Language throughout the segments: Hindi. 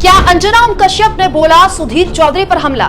क्या अंजना ओम कश्यप ने बोला सुधीर चौधरी पर हमला?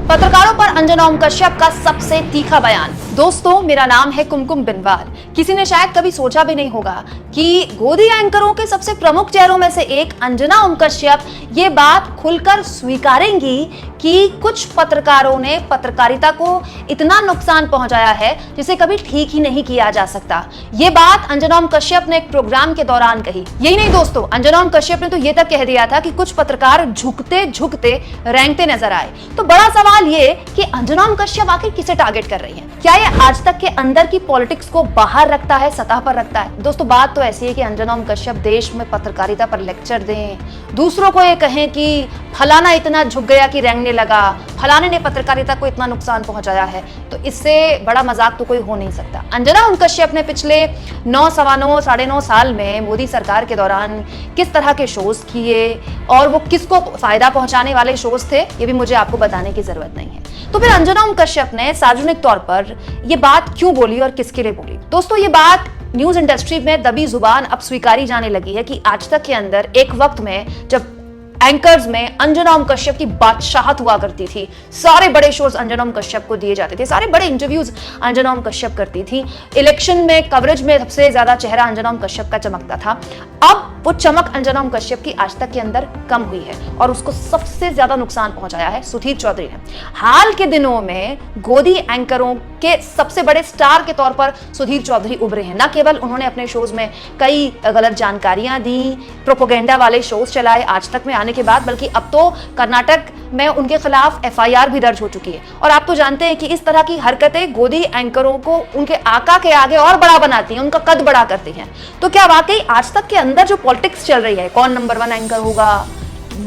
पत्रकारों पर अंजना ओम कश्यप का सबसे तीखा बयान। दोस्तों, मेरा नाम है कुमकुम बिनवाल। किसी ने शायद कभी सोचा भी नहीं होगा कि गोदी एंकरों के सबसे प्रमुख चेहरों में से एक अंजना ओम कश्यप ये बात खुलकर स्वीकारेंगी कि कुछ पत्रकारों ने पत्रकारिता को इतना नुकसान पहुंचाया है जिसे कभी ठीक ही नहीं किया जा सकता। ये बात अंजना ओम कश्यप ने एक प्रोग्राम के दौरान कही। यही नहीं दोस्तों, अंजना ओम कश्यप ने तो ये तक कह दिया था कि कुछ पत्रकार झुकते झुकते रेंगते नजर आए। तो बड़ा सवाल ये कि अंजना ओम कश्यप आखिर किसे टारगेट कर रही है? क्या ये आज तक के अंदर की पॉलिटिक्स को बाहर रखता है, सतह पर रखता है? दोस्तों, बात तो ऐसी है कि अंजना ओम कश्यप देश में पत्रकारिता पर लेक्चर दें, दूसरों को ये कहें कि फलाना इतना झुक गया कि रेंगने लगा, फलाने ने पत्रकारिता को इतना नुकसान पहुंचाया है, तो इससे बड़ा मजाक तो कोई हो नहीं सकता। अंजना ओम कश्यप ने पिछले 9, सवा 9, साढ़े 9 साल में मोदी सरकार के दौरान किस तरह के शोज किए और वो किसको फायदा पहुंचाने वाले शोज थे, ये भी मुझे आपको बताने की जरूरत नहीं है। तो फिर अंजना ओम कश्यप ने सार्वजनिक तौर पर ये बात क्यों बोली और किसके लिए बोली? दोस्तों, ये बात न्यूज इंडस्ट्री में दबी जुबान अब स्वीकारी जाने लगी है कि आज तक के अंदर एक वक्त में जब एंकर्स में अंजना ओम कश्यप की बादशाहत हुआ करती थी, सारे बड़े शोज अंजना ओम कश्यप को दिए जाते थे, सारे बड़े इंटरव्यूज अंजना ओम कश्यप करती थी, इलेक्शन में कवरेज में सबसे ज्यादा चेहरा अंजना ओम कश्यप का चमकता था। अब वो चमक अंजना ओम कश्यप की आज तक के अंदर कम हुई है और उसको सबसे ज्यादा नुकसान पहुंचाया है सुधीर चौधरी ने। हाल के दिनों में गोदी एंकरों के सबसे बड़े स्टार के तौर पर सुधीर चौधरी उभरे हैं। न केवल उन्होंने अपने शोज में कई गलत जानकारियां दी, प्रोपोगेंडा वाले शोज चलाए आज तक में आने के बाद, बल्कि अब तो कर्नाटक में उनके खिलाफ एफआईआर भी दर्ज हो चुकी है। और आप तो जानते हैं कि इस तरह की हरकतें गोदी एंकरों को उनके आका के आगे और बड़ा बनाती हैं, उनका कद बड़ा करती हैं। तो क्या वाकई आज तक के अंदर जो पॉलिटिक्स चल रही है, कौन नंबर 1 एंकर होगा,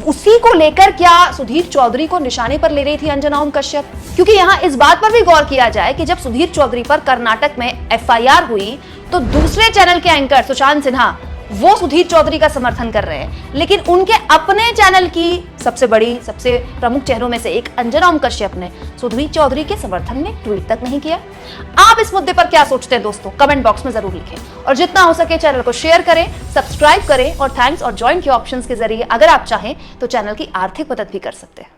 उसी को लेकर क्या सुधीर चौधरी को निशाने पर ले रही थी अंजना ओम कश्यप? क्योंकि यहां इस बात पर भी गौर किया जाए कि जब सुधीर चौधरी पर कर्नाटक में एफआईआर हुई तो दूसरे चैनल के एंकर सुशांत सिन्हा वो सुधीर चौधरी का समर्थन कर रहे हैं, लेकिन उनके अपने चैनल की सबसे बड़ी, सबसे प्रमुख चेहरों में से एक अंजना ओम कश्यप ने सुधीर चौधरी के समर्थन में ट्वीट तक नहीं किया। आप इस मुद्दे पर क्या सोचते हैं दोस्तों? कमेंट बॉक्स में जरूर लिखें और जितना हो सके चैनल को शेयर करें, सब्सक्राइब करें और थैंक्स और ज्वाइन के ऑप्शंस के जरिए अगर आप चाहें तो चैनल की आर्थिक मदद भी कर सकते हैं।